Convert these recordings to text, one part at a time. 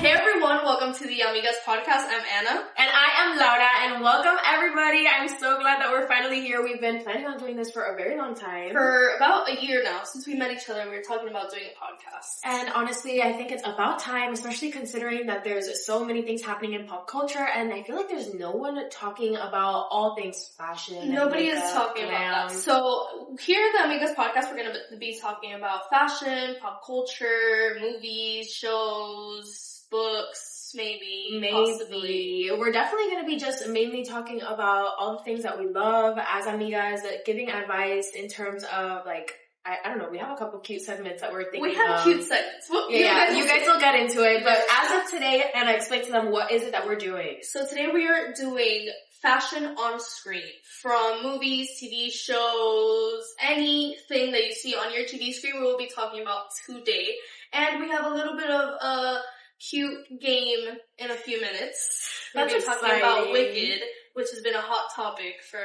Hey everyone, welcome to the Amigas podcast. I'm Anna. And I am Laura, and welcome everybody. I'm so glad that we're finally here. We've been planning on doing this for a very long time. For about a year now, since we met each other, we were talking about doing a podcast. And honestly, I think it's about time, especially considering that there's so many things happening in pop culture, and I feel like there's no one talking about all things fashion. Nobody is talking about that. So here at the Amigas podcast, we're going to be talking about fashion, pop culture, movies, shows, books, maybe, possibly. We're definitely going to be just mainly talking about all the things that we love as amigas, giving advice in terms of like, I don't know, we have a couple cute segments that we're thinking of. We have cute segments. Well, you guys will get into it, but as of today, and I explain to them what is it that we're doing. So today we are doing fashion on screen, from movies, TV shows, anything that you see on your TV screen, we will be talking about today. And we have a little bit of a cute game in a few minutes. We'll be talking about Wicked, which has been a hot topic for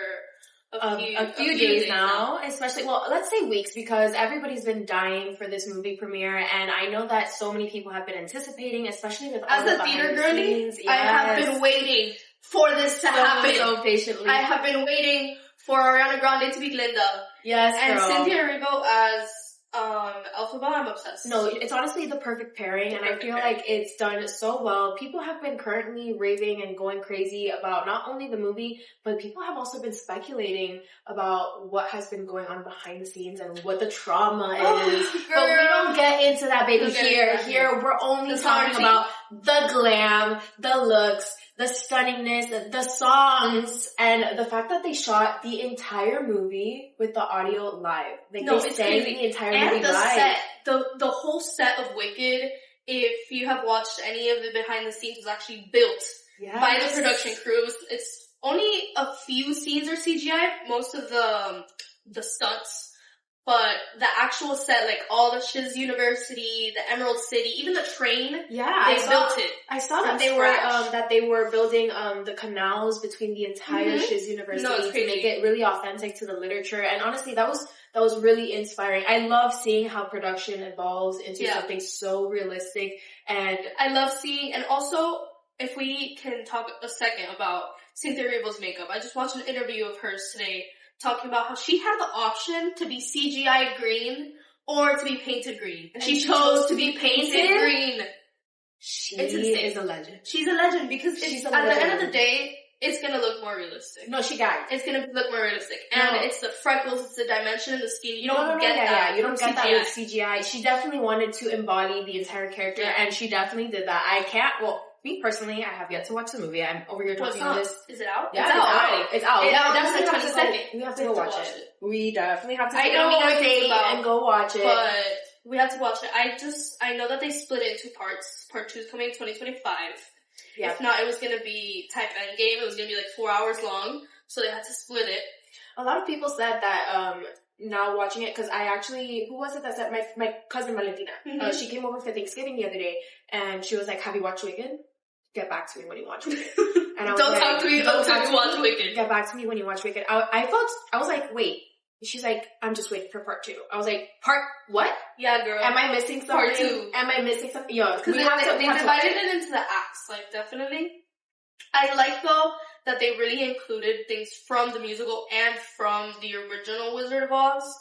a few days now. Especially, well, let's say weeks, because everybody's been dying for this movie premiere, and I know that so many people have been anticipating, especially with all the theater girly. Yes. I have been waiting for this to happen. So patiently. I have been waiting for Ariana Grande to be Glinda. Yes, and girl. Cynthia Erivo as Elphaba. I'm obsessed. No, it's honestly the perfect pairing, and I feel like it's done so well. People have been currently raving and going crazy about not only the movie, but people have also been speculating about what has been going on behind the scenes and what the trauma is. But we don't get into that, baby. Here, we're only talking about the glam, the looks, the stunningness, the songs, and the fact that they shot the entire movie with the audio live. Like, they sang the entire movie live. Set, the whole set of Wicked, if you have watched any of the behind the scenes, was actually built by the production crew. It's only a few scenes are CGI, most of the stunts. But the actual set, like all the Shiz University, the Emerald City, even the train, they built it. I saw that they were building the canals between the entire Shiz University to make it really authentic to the literature. And honestly, that was really inspiring. I love seeing how production evolves into something so realistic. And I love seeing, and also, if we can talk a second about Cynthia Erivo's makeup. I just watched an interview of hers today, talking about how she had the option to be CGI green or to be painted green. And she chose to be painted green. She is a legend. She's a legend because at the end of the day, it's gonna look more realistic. No, she got it. It's gonna look more realistic. And it's the freckles, it's the dimension and the skin. You don't get that. You don't get that with CGI. She definitely wanted to embody the entire character, and she definitely did that. Me personally, I have yet to watch the movie. I'm over here talking about this. Is it out? Yeah, it's out. We have to go watch it. We definitely have to take a date and go watch it. But we have to watch it. I know that they split it into parts. Part 2 is coming in 2025. Yeah. If not, it was gonna be type Endgame. It was gonna be like 4 hours long. So they had to split it. A lot of people said that, now watching it, because I actually, who was it that said, my cousin Valentina, she came over for Thanksgiving the other day, and she was like, have you watched Wicked? Get back to me when you watch Wicked. And I was Don't talk to me until you watch Wicked. Get back to me when you watch Wicked. I was like, wait. She's like, I'm just waiting for part 2. I was like, part what? Yeah, girl. Am I missing something? Part 2. Am I missing something? Yo, because they divided it into the acts, like, definitely. I like, though, that they really included things from the musical and from the original Wizard of Oz.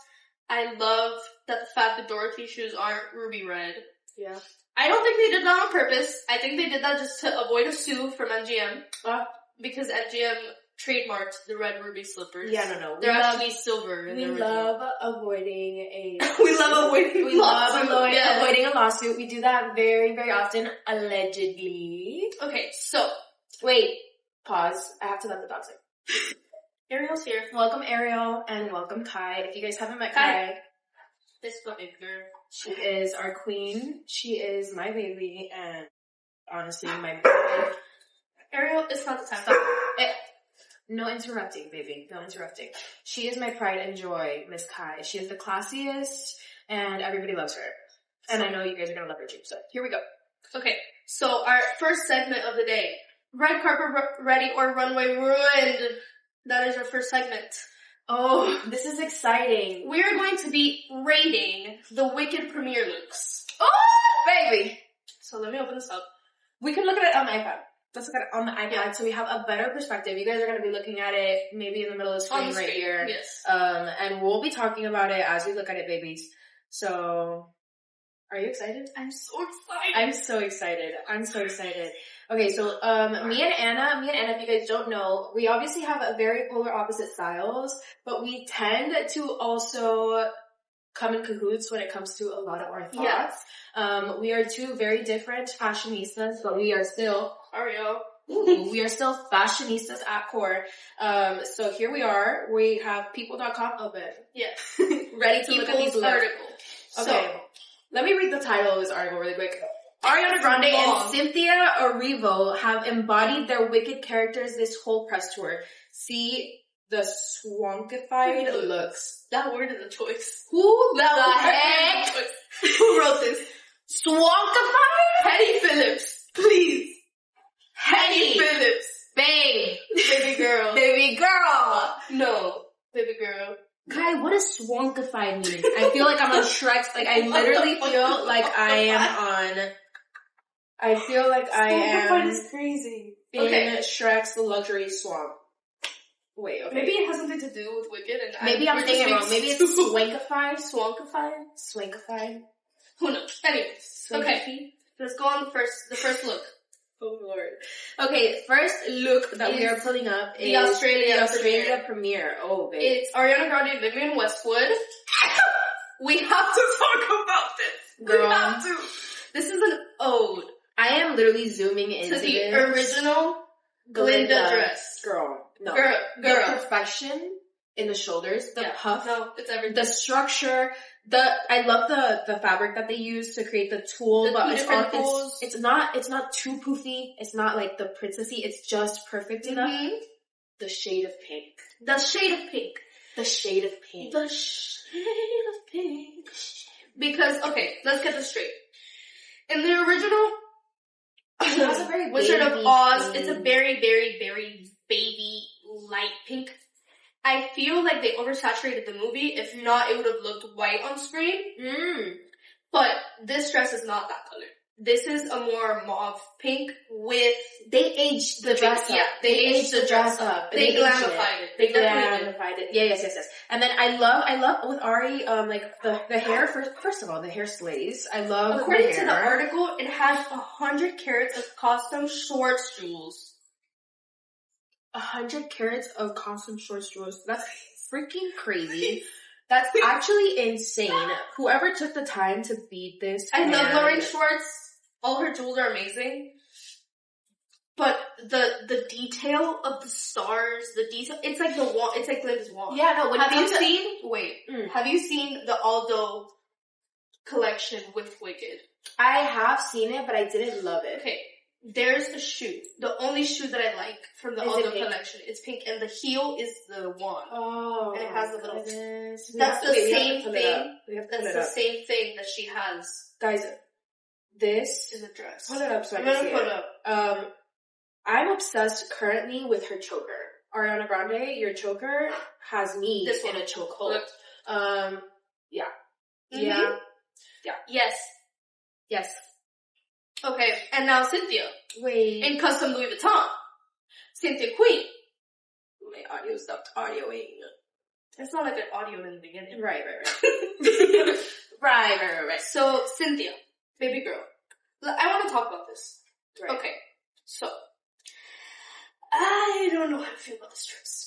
I love that the fact that Dorothy's shoes aren't ruby red. Yeah. I don't think they did that on purpose. I think they did that just to avoid a sue from MGM. Because MGM trademarked the red ruby slippers. Yeah, no. They're actually silver. We love avoiding a avoiding a lawsuit. We do that very, very often, allegedly. Okay, so. Wait. Pause. I have to let the dog sing. Ariel's here. Welcome, Ariel, and welcome, Kai. If you guys haven't met Kai. This fucking girl. She is our queen. She is my baby, and honestly, my baby. Ariel, it's not the time. No interrupting, baby. No interrupting. She is my pride and joy, Miss Kai. She is the classiest, and everybody loves her. And I know you guys are gonna love her too, so here we go. Okay, so our first segment of the day. Red carpet ready or runway ruined. That is our first segment. Oh, this is exciting. We are going to be rating the Wicked premiere looks. Oh! Baby. So let me open this up. We can look at it on the iPad. Let's look at it on the iPad so we have a better perspective. You guys are going to be looking at it maybe in the middle of the screen right here. Yes. And we'll be talking about it as we look at it, babies. So, are you excited? I'm so excited. I'm so excited. Okay, so me and Anna, if you guys don't know, we obviously have a very polar opposite styles, but we tend to also come in cahoots when it comes to a lot of our thoughts. Yes. We are two very different fashionistas, but we are still we are still fashionistas at core. So here we are. We have people.com open. Yes. Ready to look at these article. Okay. Let me read the title of this article really quick. Ariana Grande and Cynthia Erivo have embodied their wicked characters this whole press tour. See the swankified looks. That word is a choice. Who the heck? Who wrote this? Swankified? Hetty Phillips. Please. Hetty Phillips. Babe. Baby girl. Baby girl. No. Baby girl. Guy, what does swankified mean? I feel like I'm on Shrek's, like I literally feel like I am on, I feel like I am Swankified is crazy. in Shrek's The Luxury Swamp. Wait, okay. Maybe it has something to do with Wicked and maybe I'm saying it wrong. Maybe it's swankified? Swankified? Swankified? Who knows? Anyways. Okay. Let's go on the first look. Oh lord. Okay, first look that we are pulling up is the Australia premiere. Oh, babe. It's Ariana Grande, Vivienne Westwood. We have to talk about this. Girl. We have to. This is an ode. I am literally zooming into to the this. Original Glinda dress. Girl. No. Girl. The perfection in the shoulders, the puff. No, it's everything. The structure, I love the fabric that they use to create the tulle, but it's not too poofy. It's not like the princessy. It's just perfect enough. The shade of pink. The shade of pink. The shade of pink. The shade of pink. Because, okay, let's get this straight. In the original Wizard of Oz, it's a very, very, very baby light pink. I feel like they oversaturated the movie. If not, it would have looked white on screen. But this dress is not that color. This is a more mauve pink with... They aged the dress up. Yeah, they aged the dress up. They glamified it. They glamified it. Yeah, yes. And then I love with Ari, like the hair, first of all, the hair slays. I love According the hair. to the article, it has 100 carats of custom shorts jewels. 100 carats of custom shorts jewels. That's freaking crazy. That's actually insane. Whoever took the time to beat this. I love Lauren Schwartz. All her jewels are amazing. But the detail of the stars, it's like the wand, it's like Glinda's wand. Yeah, no, have you seen the Aldo collection with Wicked? I have seen it, but I didn't love it. Okay. There's a shoe. The only shoe that I like from the Aldo collection is pink, and the heel is the wand. Oh. And it has a little... Goodness. That's the same thing. That's the same thing that she has. Guys, this is a dress. Put it up so I I'm can gonna see put it. it up. I'm obsessed currently with her choker. Ariana Grande, your choker has me in a chokehold. Yeah. Yeah. Yes. Yes. Okay, and now Cynthia. Wait. In custom Louis Vuitton. Cynthia Queen. My audio stopped audioing. It's not like an audio in the beginning. Right. Right. So, Cynthia. Baby girl. I want to talk about this. Right. Okay. So, I don't know how to feel about this dress.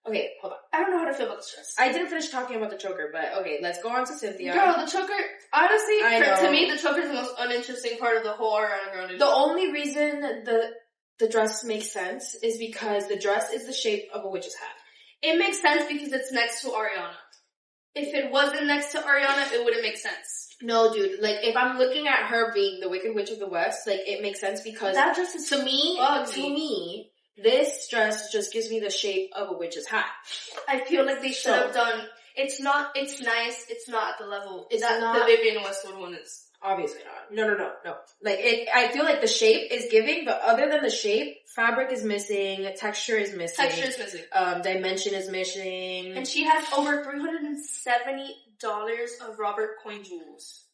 Okay, hold on. I don't know how to feel about this dress. I didn't finish talking about the choker, but okay, let's go on to Cynthia. Girl, the choker, honestly, to me, the choker is the most uninteresting part of the whole Ariana Grande. The only reason the dress makes sense is because the dress is the shape of a witch's hat. It makes sense because it's next to Ariana. If it wasn't next to Ariana, it wouldn't make sense. No, dude. Like, if I'm looking at her being the Wicked Witch of the West, like, it makes sense because that dress is to me, this dress just gives me the shape of a witch's hat. I feel like they should have done. It's nice. It's not at the level not the Vivienne Westwood one is. Obviously not. No. Like, I feel like the shape is giving, but other than the shape, fabric is missing, texture is missing. Dimension is missing. And she has over $370 of Robert coin jewels.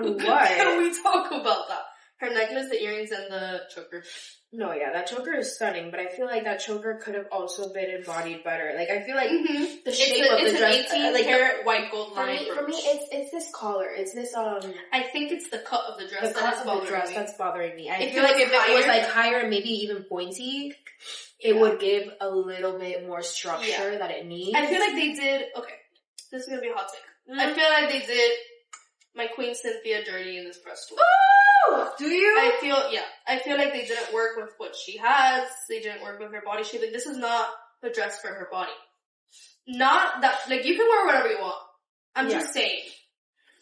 On what? Can we talk about that? Her necklace, the earrings, and the choker. No, yeah, that choker is stunning, but I feel like that choker could have also been embodied better. Like, I feel like the shape of the dress, it's an 18 karat white gold line. For me, it's this collar. It's this I think it's the cut of the dress. That's bothering me. I feel like if it was like higher and maybe even pointy, it would give a little bit more structure that it needs. I feel like they did. Okay, this is gonna be a hot take. I feel like they did my Queen Cynthia dirty in this press tour. Ooh, do you? I feel like they didn't work with what she has. They didn't work with her body shape. Like, this is not a dress for her body. Not that, like, you can wear whatever you want. I'm just saying.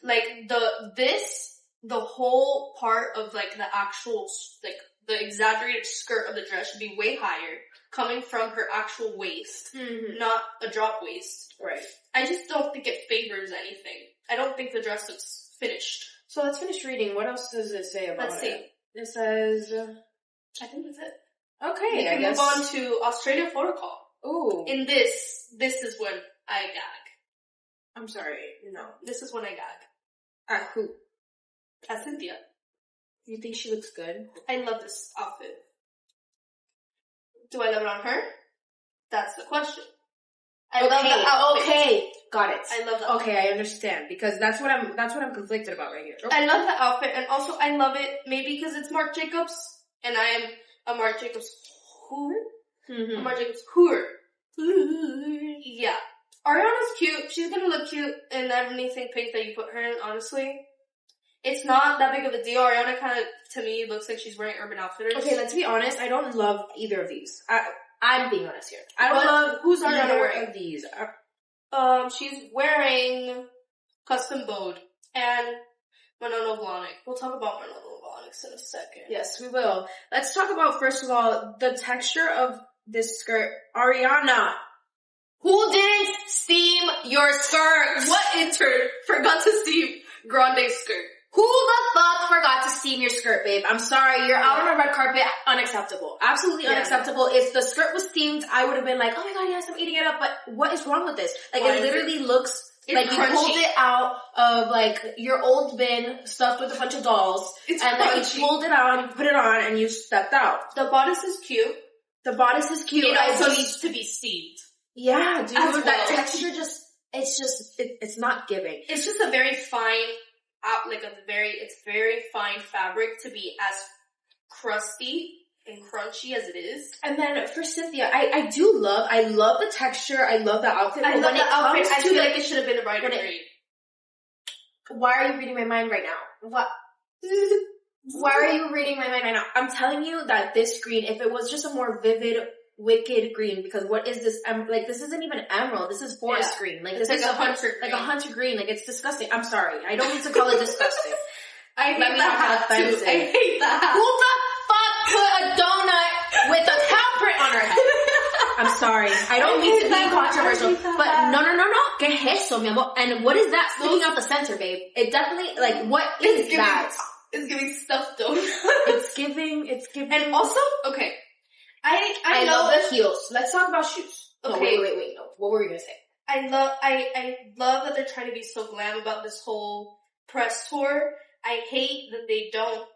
Like, the whole part of, like, the actual, like, the exaggerated skirt of the dress should be way higher, coming from her actual waist, not a drop waist. Right. I just don't think it favors anything. I don't think the dress looks finished. So let's finish reading. What else does it say about it? Let's see. It says... I think that's it. Okay, we can move on to Australia photo call. Ooh. In this is when I gag. I'm sorry, no. This is when I gag. At who? At Cynthia. You think she looks good? I love this outfit. Do I love it on her? That's the question. I love the outfit. Okay, got it. I love the outfit. Okay, I understand, because that's what I'm conflicted about right here. I love the outfit, and also I love it maybe because it's Marc Jacobs, and I am a Marc Jacobs whore. A Marc Jacobs whore. Yeah. Ariana's cute. She's gonna look cute in anything pink that you put her in, honestly. It's not that big of a deal. Ariana kind of, to me, looks like she's wearing Urban Outfitters. Okay, let's be honest. I don't love either of these. I'm being honest here. I don't love who's Ariana wearing of these. She's wearing Custom Bode and Manolo Blahnik. We'll talk about Manolo Blahnik in a second. Yes, we will. Let's talk about, first of all, the texture of this skirt. Ariana, who didn't steam your skirt? What intern forgot to steam Grande's skirt? Who the fuck forgot to steam your skirt, babe? I'm sorry, you're out on a red carpet. Unacceptable. Absolutely unacceptable. If the skirt was steamed, I would have been like, oh my god, yes, I'm eating it up, but what is wrong with this? Like, it literally looks like you pulled it out of, like, your old bin stuffed with a bunch of dolls, and then you pulled it out, and you put it on, and you stepped out. The bodice is cute. The bodice is cute. It also needs to be steamed. Yeah, dude, that texture it's not giving. It's just a very fine, it's very fine fabric to be as crusty and crunchy as it is. And then for Cynthia, I love the texture, I love the outfit. I love the outfit. I feel like it should have been a brighter green. Why are you reading my mind right now? What? Why are you reading my mind right now? I'm telling you that this green, if it was just a more vivid, wicked green, because what is this? Like, this isn't even emerald. This is forest green. Like, this is a hunter green. Like a hunter green. Like, it's disgusting. I'm sorry. I don't need to call it disgusting. I hate that hat too. I hate that hat. Who the fuck put a donut with a cow print on her head? I'm sorry. I don't mean to be controversial, but no. ¿Qué es eso, mi amor? And what is that sticking out the center, babe? It definitely, like, what is that? It's giving stuffed donut. It's giving. And also, okay. I love the heels. Let's talk about shoes. Okay. No, wait. No. What were you gonna say? I love that they're trying to be so glam about this whole press tour. I hate that they don't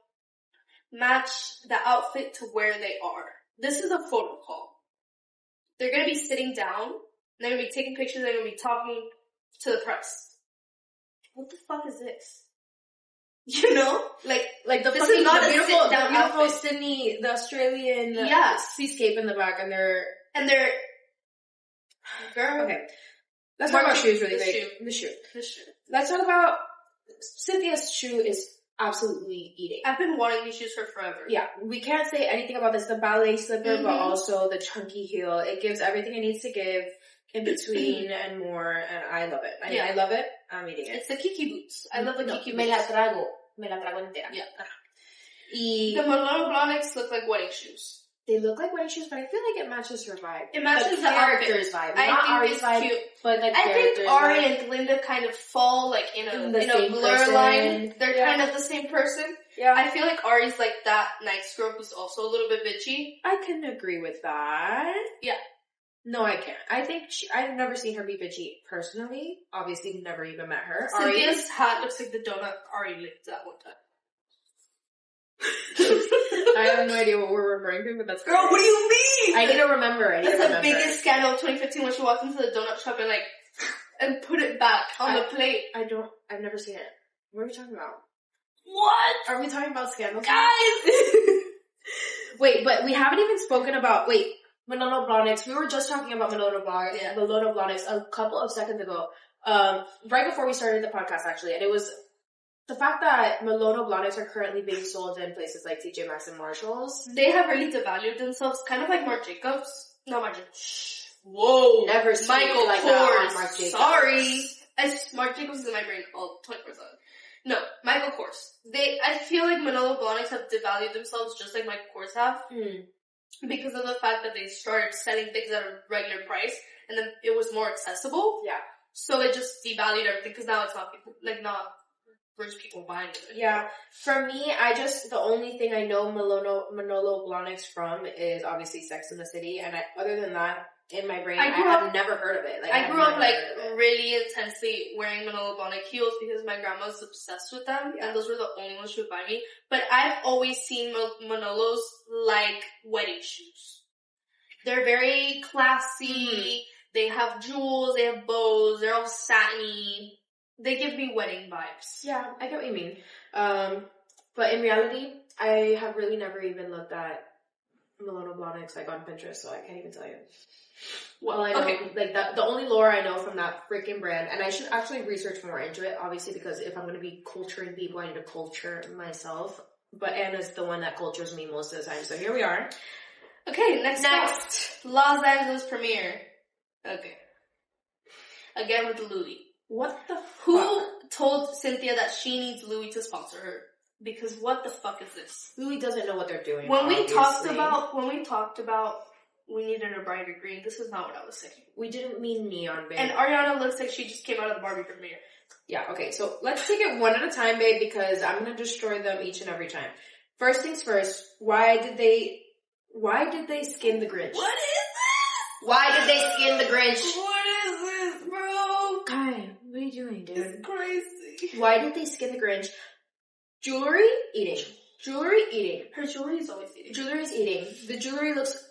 match the outfit to where they are. This is a photo call. They're gonna be sitting down, they're gonna be taking pictures, they're gonna be talking to the press. What the fuck is this? You know? Like the this fucking, is not the a beautiful outfit. Sydney, the Australian seascape in the back, and they're girl. Okay. Let's talk about shoes really quick. The shoe. Let's talk about Cynthia's shoe is absolutely eating. I've been wanting these shoes for forever. Yeah, we can't say anything about this. The ballet slipper, but also the chunky heel. It gives everything it needs to give in between and more, and I love it. I love it. I'm eating it. It's the Kiki boots. I love the Kiki boots. Me la trago entera. Yeah. Y the Manolo Blahniks look like wedding shoes. They look like wedding shoes, but I feel like it matches her vibe. It matches the character's vibe. Not Ari's vibe, cute. But the I think Ari vibe. and Glinda kind of fall like in a blur person. line. They're kind of the same person. Yeah. I feel like Ari's like that nice girl who's also a little bit bitchy. I can agree with that. Yeah. No, I can't. I think I've never seen her be bitchy personally. Obviously, never even met her. Cynthia's hat looks like the donut Ari licked that one time. I have no idea what we're referring to, but that's Girl, what do you mean? I need to remember. That's the biggest scandal of 2015 when she walked into the donut shop and and put it back on the plate. I've never seen it. What are we talking about? What? Are we talking about scandals? Guys! Wait, but we haven't even spoken about, Manolo Blahniks. We were just talking about Manolo Blahniks a couple of seconds ago. Right before we started the podcast, actually. And it was the fact that Manolo Blahniks are currently being sold in places like TJ Maxx and Marshalls. They have really devalued themselves, kind of like Marc Jacobs. No, Marc Jacobs. Whoa. Never seen Michael like Kors. That on Marc Jacobs. Sorry. Marc Jacobs is in my brain all 24/7. No, Michael Kors. I feel like Manolo Blahniks have devalued themselves just like Michael Kors have. Because of the fact that they started selling things at a regular price and then it was more accessible. Yeah. So it just devalued everything because now it's not rich people buying it. Yeah. For me, the only thing I know Manolo Blahniks from is obviously Sex in the City, and other than that, in my brain, I have never heard of it. I grew up really intensely wearing Manolo Blahnik heels because my grandma was obsessed with them, and those were the only ones she would buy me. But I've always seen Manolos like wedding shoes. They're very classy. They have jewels. They have bows. They're all satiny. They give me wedding vibes. Yeah, I get what you mean. But in reality, I have really never even looked at Manolo Blahniks on Pinterest, so I can't even tell you. Well, I know, the only lore I know from that freaking brand, and I should actually research more into it, obviously, because if I'm going to be culturing people, I need to culture myself. But Anna's the one that cultures me most of the time, so here we are. Okay, next. Los Angeles premiere. Okay. Again with Louis. What the Who fuck? told Cynthia that she needs Louis to sponsor her? Because what the fuck is this? Louis doesn't know what they're doing. When we talked about we needed a brighter green, this is not what I was saying. We didn't mean neon, babe. And Ariana looks like she just came out of the Barbie premiere. Yeah, okay, so let's take it one at a time, babe, because I'm gonna destroy them each and every time. First things first, why did they skin the Grinch? What is this? Why did they skin the Grinch? What is this, bro? Guy, what are you doing, dude? It's crazy. Why did they skin the Grinch? Jewelry? Eating. Jewelry? Eating. Her jewelry is always eating. Jewelry's eating. The jewelry looks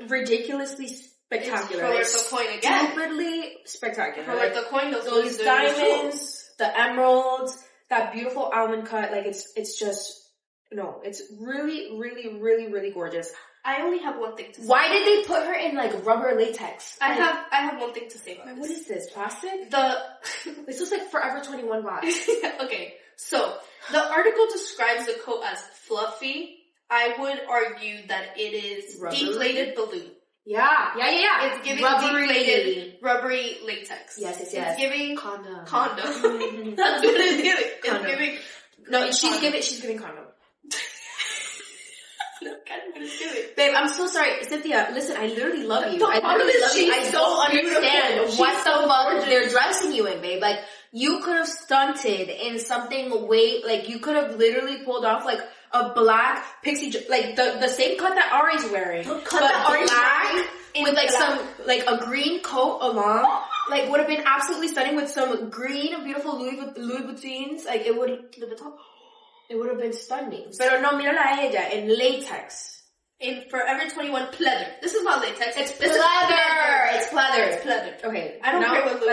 ridiculously spectacular. It's the coin again. Stupidly spectacular. Like the coin, those diamonds, the emeralds, that beautiful almond cut, it's really, really, really, really gorgeous. I only have one thing to say. Why did they put her in rubber latex? I have one thing to say about this. What is this? Plastic? This looks like Forever 21 box. Okay, so the article describes the coat as fluffy. I would argue that it is deflated balloon. Yeah. It's giving deflated rubbery latex. Yes. It's giving condom. That's what it's giving. Condom. It's giving. No, she's giving condom. Babe, I'm so sorry. Cynthia, listen, I literally love you. I don't understand what the fuck they're dressing you in, babe. You could have stunted in something you could have literally pulled off a black pixie, the same cut that Ari's wearing. With a green coat along. Would have been absolutely stunning with some green, beautiful Louis Vuittons. It would have been stunning. Pero no, mírala a ella in latex. In Forever 21 pleather. This is not latex. It's pleather. It's pleather. It's pleather. Okay. I don't care what Louis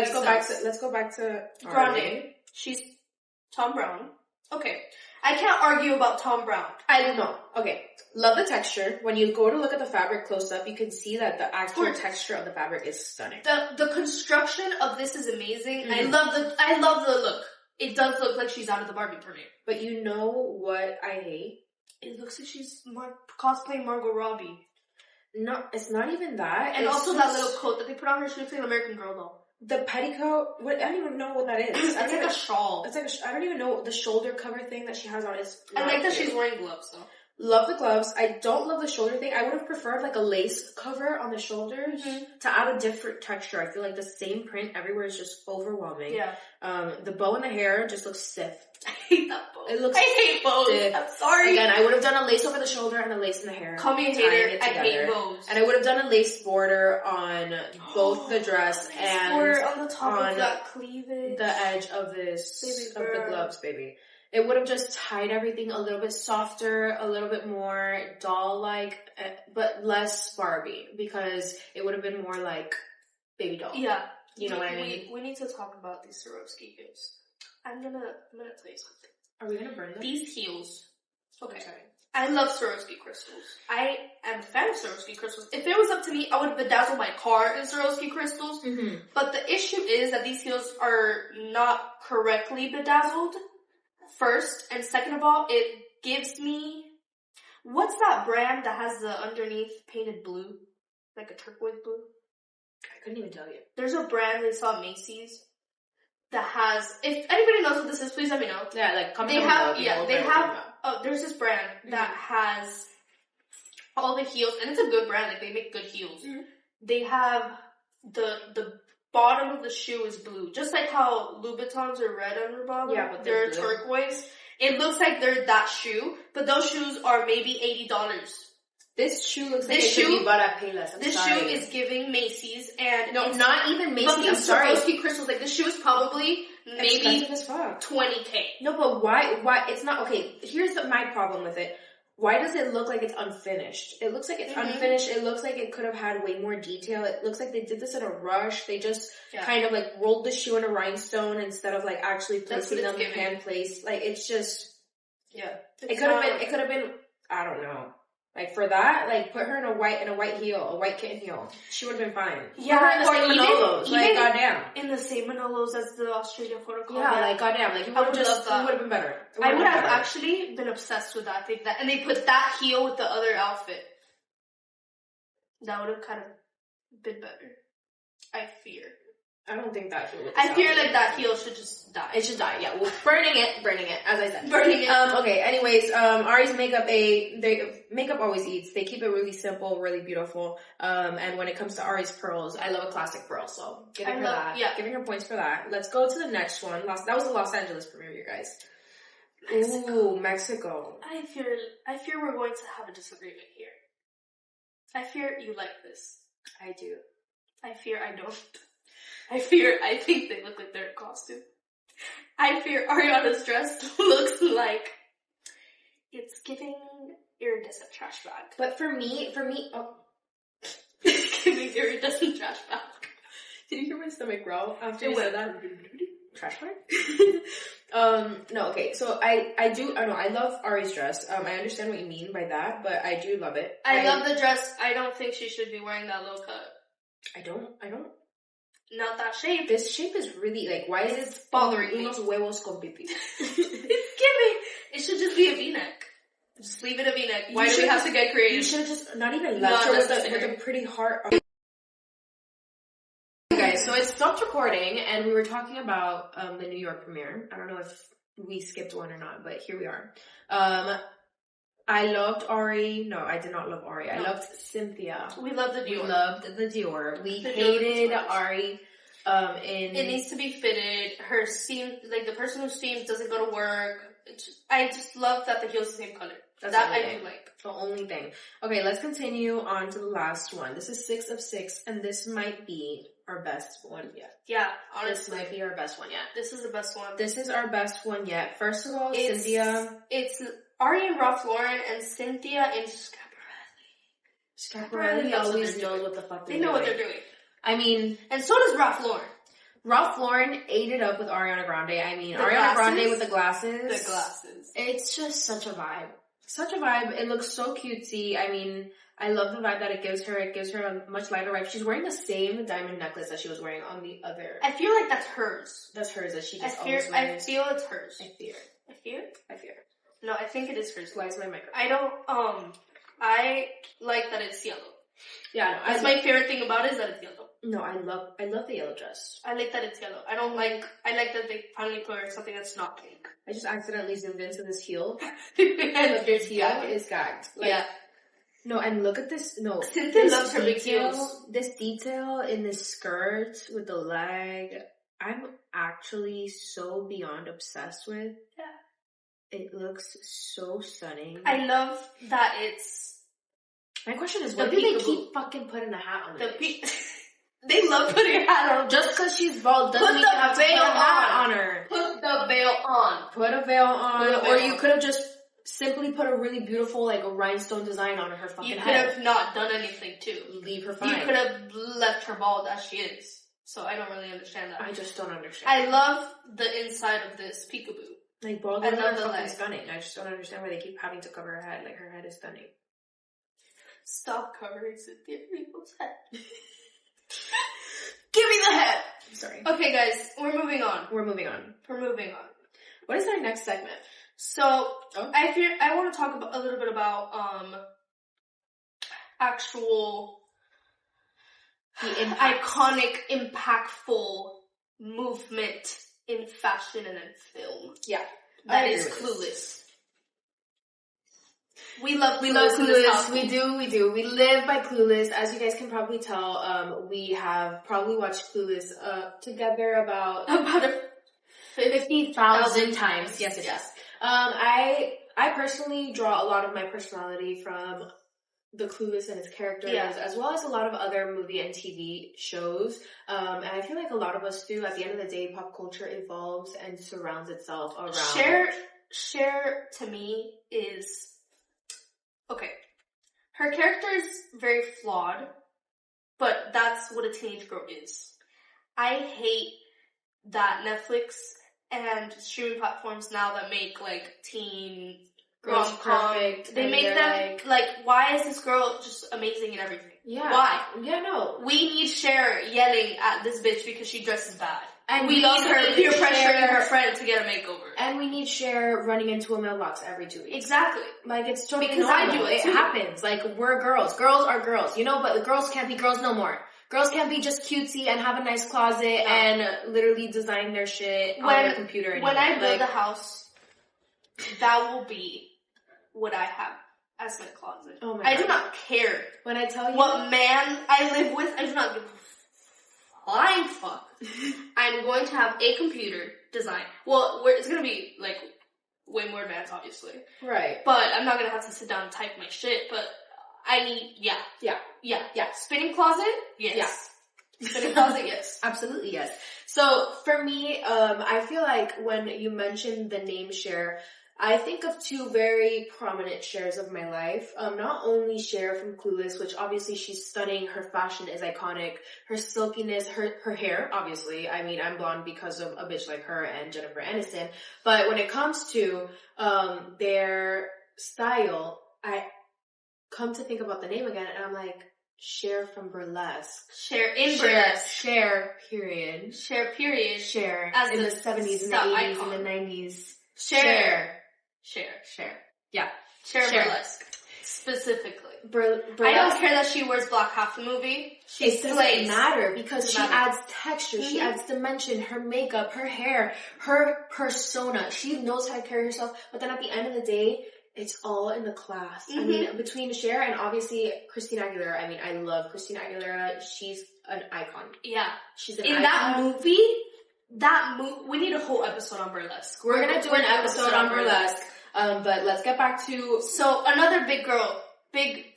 Let's go back to Grande. She's Tom Brown. Okay. I can't argue about Tom Brown. I don't know. Okay. Love the texture. When you go to look at the fabric close up, you can see that the actual texture of the fabric is stunning. The construction of this is amazing. I love the look. It does look like she's out of the Barbie premiere. But you know what I hate? It looks like she's cosplaying Margot Robbie. No, it's not even that. And also that little coat that they put on her, she looks like an American Girl doll. The petticoat, I don't even know what that is. It's like a shawl. It's I don't even know the shoulder cover thing that she has on. I like that she's wearing gloves though. Love the gloves. I don't love the shoulder thing. I would have preferred like a lace cover on the shoulders to add a different texture. I feel like the same print everywhere is just overwhelming. Yeah. The bow in the hair just looks stiff. I hate that bow. It looks I hate bows. stiff. I'm sorry. Again, I would have done a lace over the shoulder and a lace in the hair. Call me a hater. I hate bows. And I would have done a lace border on both the dress and on the top of that cleavage, the edge of the gloves, baby. It would have just tied everything a little bit softer, a little bit more doll-like, but less Barbie, because it would have been more like baby doll. Yeah. You know what I mean? We need to talk about these Swarovski heels. I'm gonna tell you something. Are we gonna burn them? These heels. Okay. I love Swarovski crystals. I am a fan of Swarovski crystals. If it was up to me, I would have bedazzled my car in Swarovski crystals. Mm-hmm. But the issue is that these heels are not correctly bedazzled. First, and second of all, it gives me... What's that brand that has the underneath painted blue? Like a turquoise blue? I couldn't even tell you. There's a brand they saw at Macy's that has... If anybody knows what this is, please let me know. Yeah, like, comment down below. They have... Oh, there's this brand that has all the heels, and it's a good brand. Like, they make good heels. Mm-hmm. They have the bottom of the shoe is blue, just like how Louboutins are red on the bottom. Yeah, but they're turquoise. It looks like they're that shoe, but those shoes are maybe $80. This shoe looks like it should be bought at Payless. This shoe is giving Macy's, and no, not even Macy's. I'm sorry. Swarovski crystals. Like, this shoe is probably maybe $20K. No, but why? It's not okay. Here's my problem with it. Why does it look like it's unfinished? It looks like it's unfinished. It looks like it could have had way more detail. It looks like they did this in a rush. They just kind of like rolled the shoe in a rhinestone instead of like actually placing them in hand placed. Like, it's just It could have been. I don't know. Like, for that, like, put her in a white heel, a white kitten heel. She would have been fine. Yeah, put her in the same Manolos. Like, goddamn. In the same Manolos as the Australian photo call. Yeah, like, goddamn. Like, you would have been better. I would have actually been obsessed with that. And they put that heel with the other outfit. That would have kind of been better. I fear. I don't think that heel would I fear like that heel should just die. It should die, yeah. Well, burning it, as I said. Burning it. Okay, anyways, Ari's makeup always eats. They keep it really simple, really beautiful. And when it comes to Ari's pearls, I love a classic pearl, so giving her points for that. Let's go to the next one. That was the Los Angeles premiere, you guys. Mexico. Ooh, Mexico. I fear we're going to have a disagreement here. I fear you like this. I do. I fear I don't. I think they look like they're in costume. I fear Ariana's dress looks like it's giving iridescent trash bag. But for me, it's giving iridescent trash bag. Did you hear my stomach growl after you said that? Trash bag? No, okay, so I love Ari's dress. I understand what you mean by that, but I do love it. I love the dress. I don't think she should be wearing that low cut. I don't. Not that shape. This shape is really, like, why is it bothering me? Unos huevos con pipi. It's giving. It should just be a v-neck. Just leave it a v-neck. Why do we have to get creative? You should have just not even left her with a pretty heart. Okay, so I stopped recording and we were talking about the New York premiere. I don't know if we skipped one or not, but here we are. I loved Ari. No, I did not love Ari. I loved Cynthia. We loved the Dior. We loved the Dior. We hated Ari. It needs to be fitted. Her seam, like the person who seams doesn't go to work. I just love that the heel's the same color. That I do like. The only thing. Okay, let's continue on to the last one. This is 6 of 6, and this might be our best one yet. Yeah, honestly. This might be our best one yet. This is the best one. This is our best one yet. First of all, Cynthia. It's Ari and Ralph Lauren and Cynthia in Schiaparelli. Schiaparelli always knows what the fuck they're doing. They know what they're doing. I mean... And so does Ralph Lauren. Ralph Lauren ate it up with Ariana Grande. I mean, Ariana Grande with the glasses. The glasses. It's just such a vibe. Such a vibe. It looks so cutesy. I mean, I love the vibe that it gives her. It gives her a much lighter vibe. She's wearing the same diamond necklace that she was wearing on the other. I feel like that's hers. That's hers, that she just always wears. I feel it's hers. I fear. No, I think it is hers. Why is my microphone? I like that it's yellow. Yeah, no, that's my favorite thing about it is that it's yellow. No, I love the yellow dress. I like that it's yellow. I like that they finally put something that's not pink. I just accidentally zoomed into this heel. And this heel is gagged. Like, yeah. No, and look at this. No, Cynthia loves her big heels. This detail in this skirt with the leg, I'm actually so beyond obsessed with. Yeah. It looks so stunning. I love that it's... My question is, why do they keep fucking putting a hat on They love putting a hat on. Just because she's bald doesn't mean you have to put a hat on her. Put the veil on. Put a veil on. Or you could have just simply put a really beautiful, like, a rhinestone design on her fucking head. You could have not done anything, too. Leave her fine. You could have left her bald as she is. So I don't really understand that. I just don't understand. I love the inside of this peekaboo. Like, bald women are fucking stunning. I just don't understand why they keep having to cover her head. Like, her head is stunning. Stop covering Cynthia Erivo's head. Give me the head! I'm sorry. Okay, guys, we're moving on. We're moving on. What is our next segment? So, I want to talk a little bit about, actual, iconic, impactful movement in fashion and in film. Yeah. That is Clueless. We love Clueless. We do. We live by Clueless. As you guys can probably tell, we have probably watched Clueless together about 50,000 times. Yes. I personally draw a lot of my personality from the Clueless and its characters, as well as a lot of other movie and TV shows. And I feel like a lot of us do. At the end of the day, pop culture evolves and surrounds itself around. Cher to me is... Okay. Her character is very flawed, but that's what a teenage girl is. I hate that Netflix and streaming platforms now that make, like, teen rom-com. They make them, like, why is this girl just amazing in everything? Yeah. Why? Yeah, no. We need Cher yelling at this bitch because she dresses bad. And we need her peer pressuring her friend to get a makeover. And we need Cher running into a mailbox every 2 weeks. Exactly. Like, it's totally because normal. I do it too. It happens. Like, we're girls. Girls are girls, you know, but the girls can't be girls no more. Girls can't be just cutesy and have a nice closet and literally design their shit on their computer anymore. When I build a house, that will be what I have as my closet. Oh my God. I do not care. When I tell you what man I live with, I do not give a flying fuck. I'm going to have a computer design. Well, it's going to be, like, way more advanced, obviously. Right. But I'm not going to have to sit down and type my shit, but I need, yeah. Spinning closet? Yes. Yeah. Spinning closet? Yes. Absolutely, yes. So, for me, I feel like when you mentioned the name Cher, I think of two very prominent Chers of my life. Not only Cher from Clueless, which obviously she's stunning, her fashion is iconic, her silkiness, her hair, obviously. I mean, I'm blonde because of a bitch like her and Jennifer Aniston. But when it comes to their style, I come to think about the name again, and I'm like, Cher from Burlesque. Burlesque. Cher, period. Cher, period. Cher. As in the 70s and the 80s and the 90s. Cher. Yeah. Cher Burlesque. Specifically. I don't care that she wears black half the movie. It doesn't matter because she adds texture, she adds dimension, her makeup, her hair, her persona. She knows how to carry herself, but then at the end of the day, it's all in the class. I mean, between Cher and obviously Christina Aguilera, I mean, I love Christina Aguilera. She's an icon. Yeah. She's an icon. In that movie, we need a whole episode on Burlesque. We're gonna do an episode on Burlesque. But let's get back to... So, another big girl. Big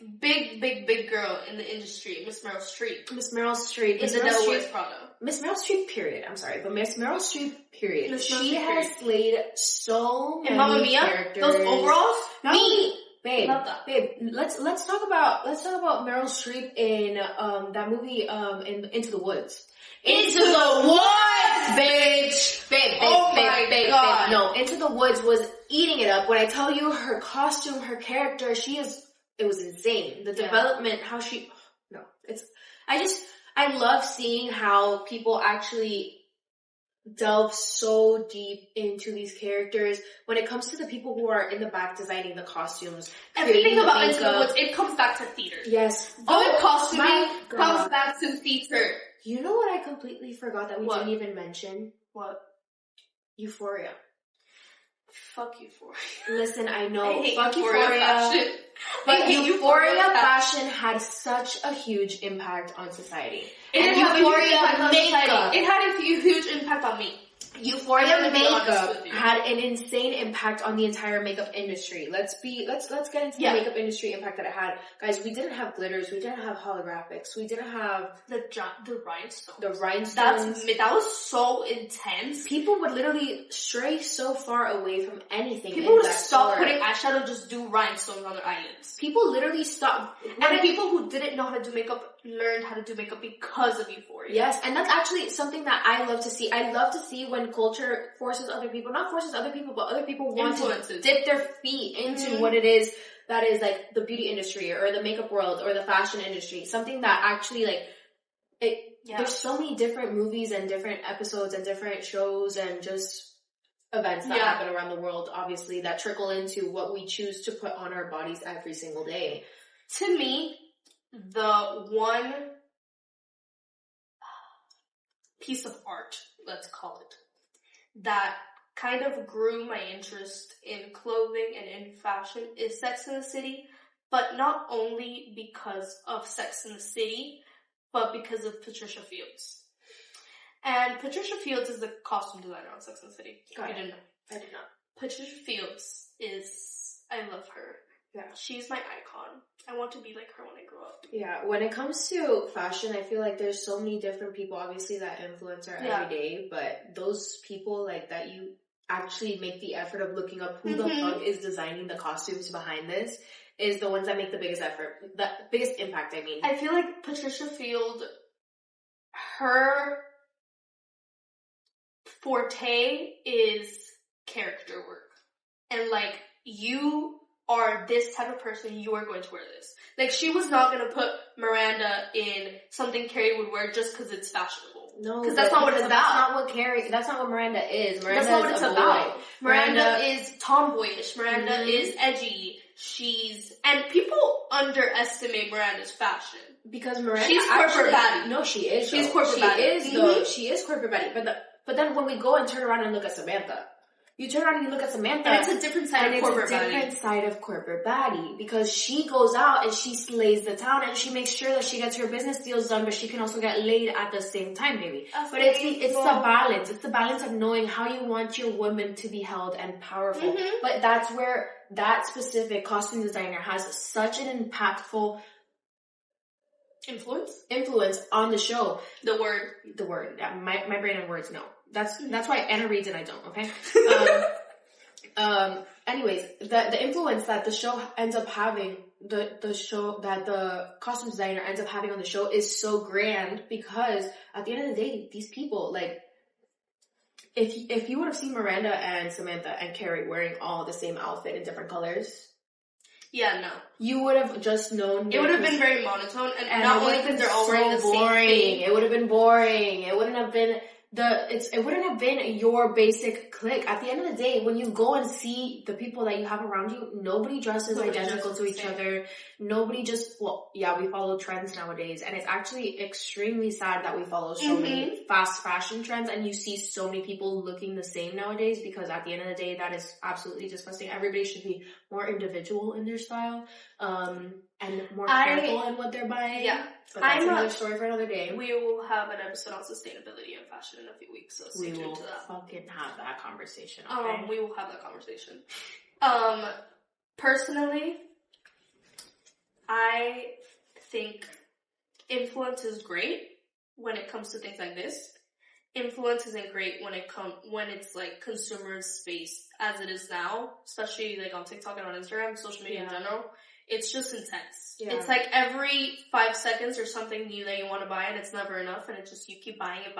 girl in the industry. Miss Meryl Streep. Miss Meryl Streep. In The Devil Wears Prada. Miss Meryl Streep, period. I'm sorry. But Miss Meryl Streep, period. She has slayed so many Mamma Mia? characters. Those overalls? Babe, love that. Babe, let's talk about Meryl Streep in that movie in Into the Woods. Into the Woods, bitch! Babe. No, Into the Woods was eating it up. When I tell you her costume, her character, it was insane. The development, how she, I love seeing how people actually delve so deep into these characters. When it comes to the people who are in the back designing the costumes, everything about Into the Woods, it comes back to theater. Yes. Good costuming comes back to theater. You know what I completely forgot that we didn't even mention? What? Euphoria. Fuck Euphoria. Listen, I know. I hate Fuck Euphoria fashion. But Euphoria fashion had such a huge impact on society. It and had Euphoria a huge impact on makeup. society. It had a huge impact on me. Euphoria makeup had an insane impact on the entire makeup industry. Let's get into the makeup industry impact that it had. Guys, we didn't have glitters, we didn't have holographics, we didn't have the rhinestones. The rhinestones. That was so intense. People would literally stray so far away from anything. People would stop putting eyeshadow, just do rhinestones on their eyelids. People literally stopped. And people who didn't know how to do makeup learned how to do makeup because of Euphoria. Yes, and that's actually something that I love to see. I love to see when culture forces other people, not forces other people, but other people want to dip their feet into what it is that is like the beauty industry or the makeup world or the fashion industry. Something that actually there's so many different movies and different episodes and different shows and just events that happen around the world, obviously, that trickle into what we choose to put on our bodies every single day. To me, the one piece of art, let's call it, that kind of grew my interest in clothing and in fashion is Sex and the City, but not only because of Sex and the City, but because of Patricia Fields. And Patricia Fields is the costume designer on Sex and the City. I didn't know. I did not. Patricia Fields I love her. Yeah. She's my icon. I want to be like her when I grow up. Yeah, when it comes to fashion, I feel like there's so many different people, obviously, that influence our everyday, but those people, like, that you actually make the effort of looking up who the fuck is designing the costumes behind this, is the ones that make the biggest effort, the biggest impact, I mean. I feel like Patricia Field, her forte is character work. And, like, you are this type of person, you are going to wear this. Like, she was not going to put Miranda in something Carrie would wear just because it's fashionable. No, because that's not what it's about. That's not what Miranda is. Miranda that's not what it's about. Miranda is is tomboyish. Miranda is edgy. And people underestimate Miranda's fashion. Because Miranda she's corporate baddie. No, she is. She's corporate baddie. She is corporate baddie. But then when we go and turn around and look at Samantha, you turn around and you look at Samantha. And it's a different side of corporate baddie. It's a different side of corporate baddie. Because she goes out and she slays the town and she makes sure that she gets her business deals done, but she can also get laid at the same time, baby. But it's the balance. It's the balance of knowing how you want your woman to be held and powerful. But that's where that specific costume designer has such an impactful influence on the show. The word. Yeah, my brain and words, no. That's why Anna reads and I don't, okay? Anyways, the influence that the show ends up having, the show that the costume designer ends up having on the show is so grand because at the end of the day, these people, like, if you would have seen Miranda and Samantha and Carrie wearing all the same outfit in different colors, yeah, no. you would have just known. It would have been very monotone, and not only because they're all wearing the same thing. It would have been boring. It wouldn't have been it wouldn't have been your basic clique. At the end of the day, when you go and see the people that you have around you, nobody dresses identical to each other. Nobody we follow trends nowadays, and it's actually extremely sad that we follow so many fast fashion trends, and you see so many people looking the same nowadays, because at the end of the day, that is absolutely disgusting. Everybody should be more individual in their style, and more careful in what they're buying. Yeah. But that's another story for another day. We will have an episode on sustainability and fashion in a few weeks, so stay tuned to that. We will fucking have that conversation, okay? We will have that conversation. Personally, I think influence is great when it comes to things like this. Influence isn't great when it's like consumer space as it is now, especially like on TikTok and on Instagram, social media in general. It's just intense. Yeah. It's like every 5 seconds there's something new that you want to buy and it's never enough, and it's just you keep buying it.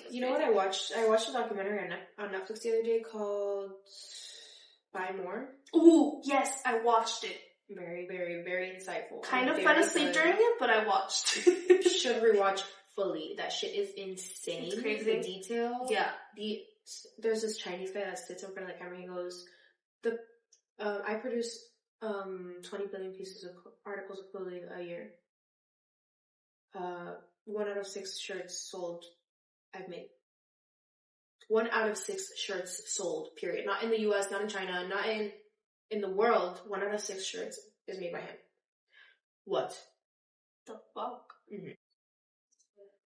It's you know what I watched? I watched a documentary on Netflix the other day called Buy More. Ooh, yes, I watched it. Very, very, very insightful. Kind of fell asleep during it, but I watched it. Should rewatch fully. That shit is insane. It's crazy. The detail. Yeah. There's this Chinese guy that sits in front of the camera and he goes, I produce 20 billion pieces of articles of clothing a year. 1 out of 6 shirts sold I've made. 1 out of 6 shirts sold, period. Not in the US, not in China, not in the world. 1 out of 6 shirts is made by him. What? The fuck? Mm-hmm.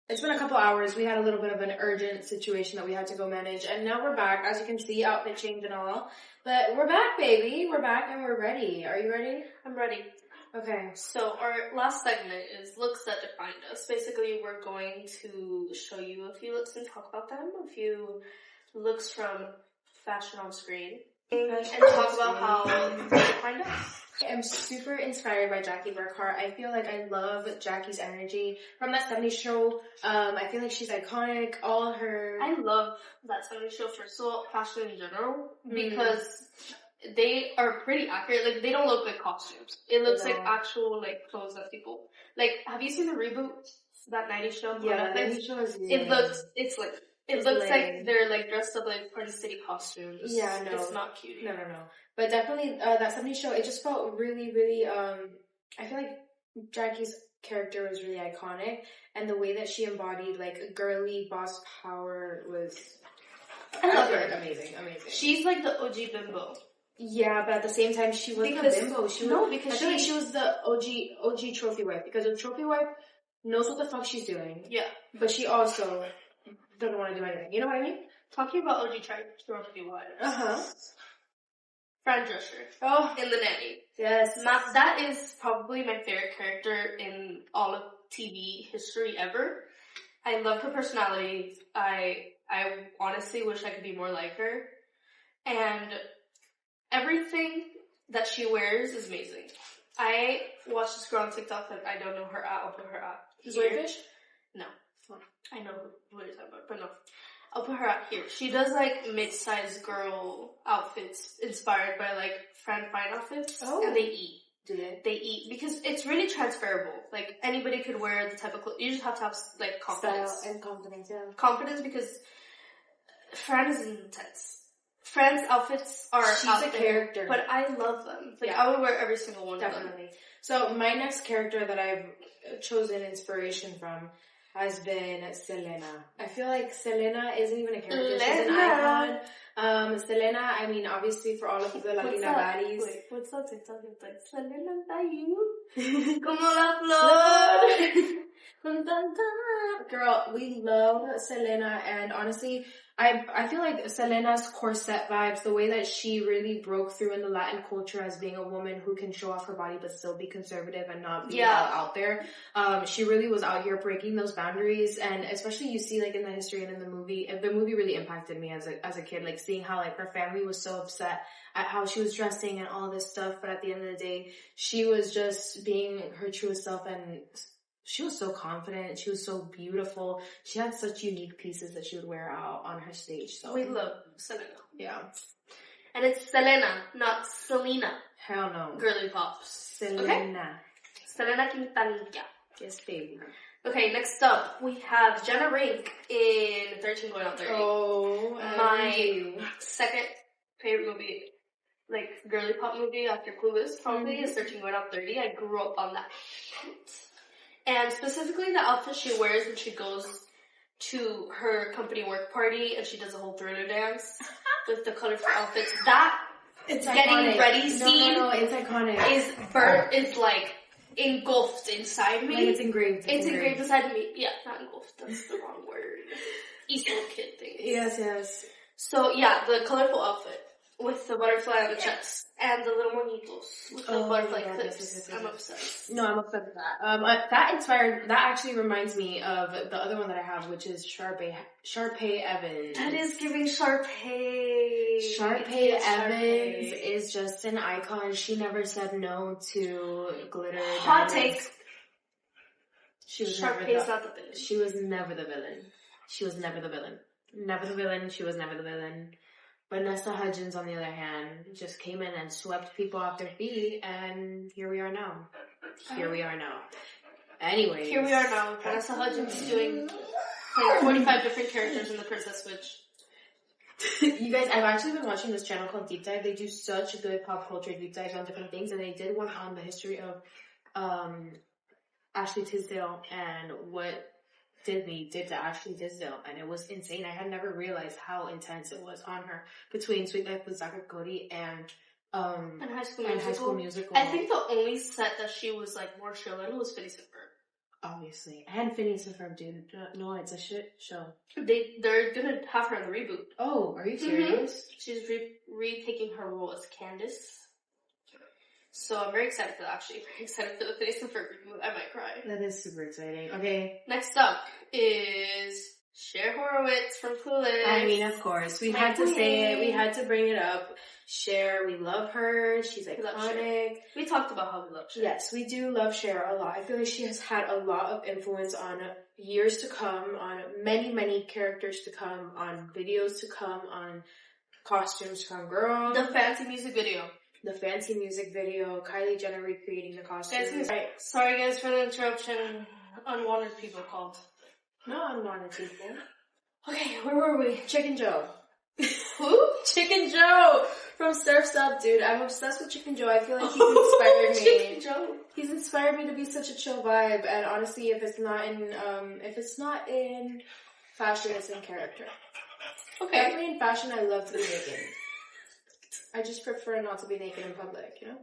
It's been a couple hours. We had a little bit of an urgent situation that we had to go manage. And now we're back. As you can see, outfit change and all. But we're back, baby. We're back and we're ready. Are you ready? I'm ready. Okay. So our last segment is looks that defined us. Basically, we're going to show you a few looks and talk about them. A few looks from fashion on screen. And talk about how they defined us. I'm super inspired by Jackie Burkhart. I feel like I love Jackie's energy from that 70s show. I feel like she's iconic. All her... I love that 70s show for fashion in general because they are pretty accurate. Like, they don't look like costumes. It looks like actual, like, clothes that people... Like, have you seen the reboot? That 90s show? Yeah, that 90s show is... It looks like they're, like, dressed up like Party City costumes. Yeah, no. It's not cute. No. But definitely, that 70s show, it just felt really, really, I feel like Jackie's character was really iconic, and the way that she embodied, like, a girly boss power was... I love her. Amazing. She's like the OG bimbo. Yeah, but at the same time, she wasn't a bimbo. I feel like she was the OG trophy wife, because a trophy wife knows what the fuck she's doing. Yeah. But she also doesn't want to do anything. You know what I mean? Talking about OG trophy wives. Uh-huh. Fran Drescher. Oh. In The Nanny. Yes. That is probably my favorite character in all of TV history ever. I love her personality. I honestly wish I could be more like her. And everything that she wears is amazing. I watched this girl on TikTok that I don't know her at. I'll put her at. Zoefish? No. I know what you're talking about, but no. I'll put her out here. She does, like, mid-sized girl outfits inspired by, like, Fran Fine outfits. Oh. And they eat. Do they? They eat. Because it's really transferable. Like, anybody could wear the type of clothes. You just have to have, like, confidence. Style and confidence, yeah. Confidence because Fran is intense. Fran's outfits are She's out a there, character. but I love them. Like, yeah. I would wear every single one of them. Definitely. So, my next character that I've chosen inspiration from has been Selena. I feel like Selena isn't even a character, she's an icon. Selena, I mean, obviously for all of the Latina baddies. Wait, what's that TikTok? It's like, Selena, that you? Como la flor. Girl, we love Selena, and honestly, I feel like Selena's corset vibes, the way that she really broke through in the Latin culture as being a woman who can show off her body but still be conservative and not be out there. She really was out here breaking those boundaries, and especially you see like in the history and in the movie really impacted me as a kid, like seeing how like her family was so upset at how she was dressing and all this stuff, but at the end of the day, she was just being her truest self, and she was so confident. She was so beautiful. She had such unique pieces that she would wear out on her stage. So we love Selena. Yeah. And it's Selena, not Selena. Hell no. Girly pops. Selena. Okay? Selena Quintanilla. Yes, baby. Okay, next up, we have Jenna Rink in 13 Going on 30. Oh, my second favorite movie, like girly pop movie after Clueless, probably is 13 Going on 30. I grew up on that shit. And specifically the outfit she wears when she goes to her company work party and she does a whole Thriller dance with the colorful outfits. That it's getting iconic. ready scene it's iconic. Is burnt, is like engulfed inside me. Like it's engraved. It's engraved inside me. Yeah, not engulfed. That's the wrong word. Easter kid thing. Yes. So yeah, the colorful outfit with the butterfly on the chest and the little monitos with the butterfly clips. Yes. I'm obsessed. No, I'm obsessed with that. That actually reminds me of the other one that I have, which is Sharpay Evans. That is giving Sharpay. Sharpay Evans is just an icon. She never said no to glitter. Hot take. Sharpay's not the villain. She was never the villain. She was never the villain. She was never the villain. Vanessa Hudgens, on the other hand, just came in and swept people off their feet, and here we are now. Anyways. Here we are now. Vanessa Hudgens doing like 45 different characters in The Princess Switch. You guys, I've actually been watching this channel called Deep Dive. They do such good pop culture deep dives on different things, and they did one on the history of Ashley Tisdale and what Disney actually did so, and it was insane. I had never realized how intense it was on her between Sweet Life with Zach and Cody and High School Musical. I think the only set that she was like more chill in was Phineas and Ferb. Obviously, and Phineas and Ferb, dude. No, it's a shit show. They're gonna have her in the reboot. Oh, are you serious? Mm-hmm. She's retaking her role as Candace. So I'm very excited for that, actually. Very excited for the Phineas and Ferb reboot. I might cry. That is super exciting. Okay. Next up is Cher Horowitz from Clueless. I mean, of course. We had to say it. We had to bring it up. Cher, we love her. She's iconic. We talked about how we love Cher. Yes, we do love Cher a lot. I feel like she has had a lot of influence on years to come, on many, many characters to come, on videos to come, on costumes to come. Girl. The fancy music video. The fancy music video, Kylie Jenner recreating the costumes. Right. Sorry guys for the interruption. Unwanted people called. No unwanted people. Okay, where were we? Chicken Joe. Who? Chicken Joe from Surf's Up, dude. I'm obsessed with Chicken Joe. I feel like he's inspired me. Chicken Joe. He's inspired me to be such a chill vibe. And honestly, if it's not in fashion, it's in character. Okay. Definitely in fashion, I love to be naked. I just prefer not to be naked in public, you know?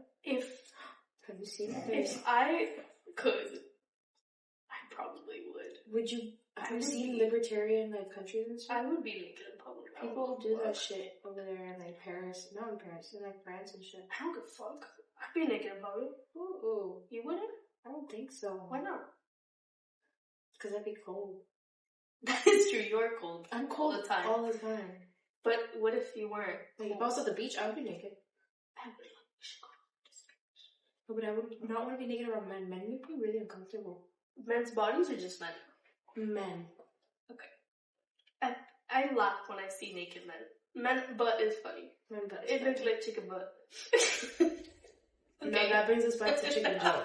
Have you seen it? If I could, I probably would. Would you? Have you seen libertarian like countries and stuff? I would be naked in public. People do that shit over there in like Paris. Not in Paris, in like France and shit. I don't give a fuck. I'd be naked in public. Ooh. You wouldn't? I don't think so. Why not? Because I'd be cold. That is true. You're cold. I'm cold all the time. All the time. But what if you weren't? Like if I was at the beach, I would be naked. But I would not want to be naked around men. Men would be really uncomfortable. Men's bodies or just men? Men. Okay. I laugh when I see naked men. Men butt is funny. Men butt is it funny. looks like chicken butt. Okay. No, that brings us back to Chicken Joe.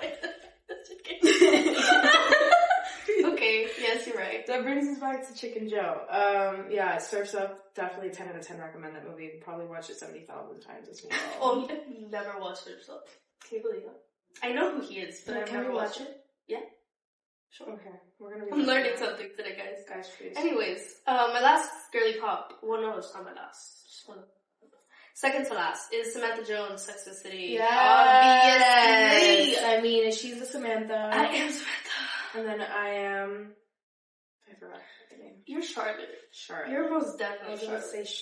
Okay, yes, you're right. That brings us back to Chicken Joe. Yeah, Surf's Up, definitely 10 out of 10 recommend that movie. Probably watched it 70,000 times as well. Oh, you've never watched Surf's Up. Can you believe that? I know who he is, but I've never watched it. Yeah. Sure. Okay, we're gonna. I'm learning something today, guys. Guys, please. Anyways, my last girly pop. Well, no, it's not my last. Just one. Second to last is Samantha Jones, Sex and the City. Yes. Obviously. I mean, she's a Samantha. I am Samantha. And then I am. I forgot the name. You're Charlotte. Charlotte. You're most definitely I was gonna Charlotte. say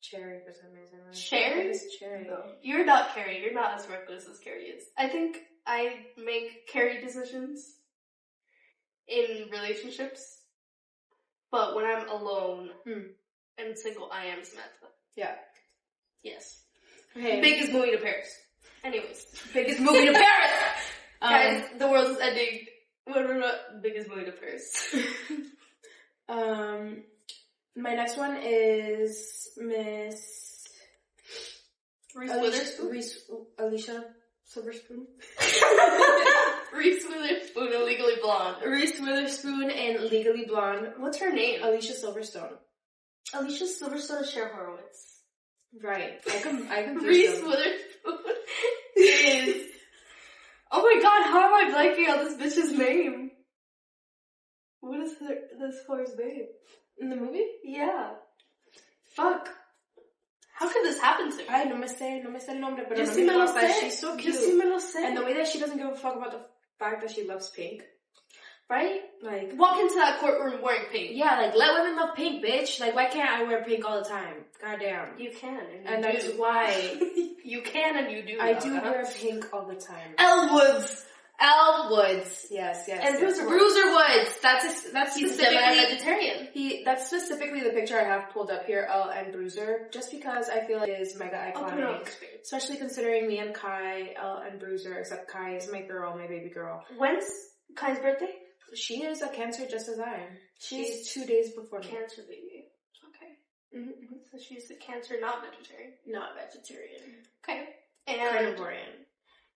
Cherry for some reason. Cherry? Cherry. No. You're not Carrie. You're not as reckless as Carrie is. I think I make Carrie decisions in relationships, but when I'm alone and single, I am Samantha. Yeah. Yes. Okay. Biggest movie to Paris. Anyways, biggest movie to Paris! Guys, the world is ending. Biggest movie to Paris. My next one is Miss Reese Witherspoon. Alicia Silverstone. Reese Witherspoon and Legally Blonde. Reese Witherspoon and Legally Blonde. What's her name? Alicia Silverstone. Alicia Silverstone and Cher Horowitz. Right. I can Reese Witherspoon is... Oh my god, how am I blanking on this bitch's name? What is this whore's name? In the movie? Yeah. Fuck. How could this happen to me? Ay, no me sé el nombre, pero Yo sí me lo sé. She's so cute. Yo sí me lo sé. And the way that she doesn't give a fuck about the fact that she loves pink. Right? Like, walk into that courtroom wearing pink. Yeah, like, let women love pink, bitch. Like, why can't I wear pink all the time? Goddamn. You can. And that's why. You can and you do. I do wear pink all the time. Elwoods. Yes. And yes. Bruiser Woods. That's He's specifically vegetarian. That's specifically the picture I have pulled up here, Elle and Bruiser, just because I feel like it is mega iconic. Especially considering me and Kai, Elle and Bruiser, except Kai is my girl, my baby girl. When's Kai's birthday? She is a Cancer just as I am. She's 2 days before me. Cancer baby. Okay. Mm-hmm. So she's a Cancer, not vegetarian. Not vegetarian. Okay. And carnivorian.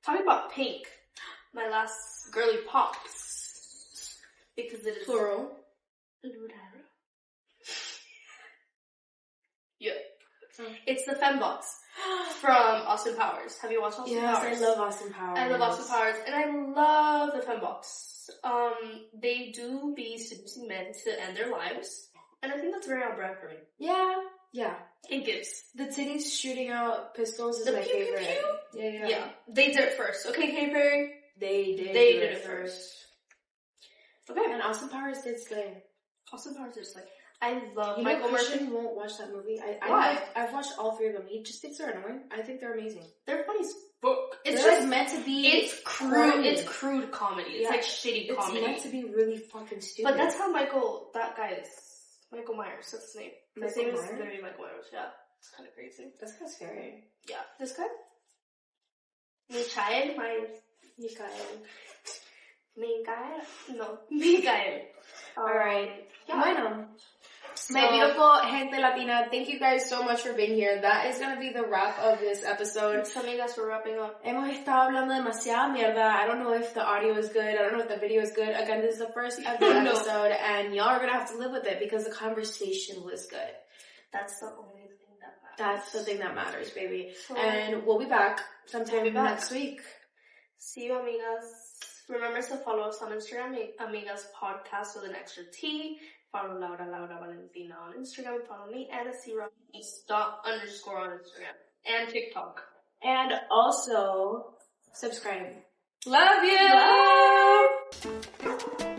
Talking about pink, my last girly pops, because it is plural. Yeah. It's the Fembox. from Austin Powers. Have you watched Austin Powers? Yes, I love Austin Powers. I love Austin Powers, and I love the fembox. They do be seducing men to end their lives, and I think that's very on brand for me. Yeah. It gives. The titties shooting out pistols is The my pew, pew, favorite. pew. Yeah. Yeah, they did it first. Okay, Katy Perry? They did it first. Okay. And Austin Powers did slay. Austin Powers is like, I love You Michael know Christian Murphy. won't watch that movie. Why? I've watched all 3 of them. He just thinks they're annoying. I think they're amazing. They're funny as fuck. It's they're just meant to be. It's crude. Funny. It's crude comedy. It's like shitty comedy. It's meant to be really fucking stupid. But that's how that guy is. Michael Myers. That's his name. His name is Myers? literally Michael Myers. Yeah, it's kind of crazy. That's kind of scary. Yeah, this guy. Mikael. Alright. Yeah. Bueno. So, My beautiful gente latina, thank you guys so much for being here. That is going to be the wrap of this episode. Amigas, we're wrapping up. Hemos estado hablando demasiada mierda. I don't know if the audio is good. I don't know if the video is good. Again, this is the first ever episode, and y'all are going to have to live with it because the conversation was good. That's the only thing that matters. That's the thing that matters, baby. So, And we'll be back sometime next week. See you, amigas. Remember to follow us on Instagram, Amigas Podcast with an extra T. Follow Laura Valentina on Instagram. Follow me, Anna__ on Instagram. And TikTok. And also, subscribe. Love you! Bye.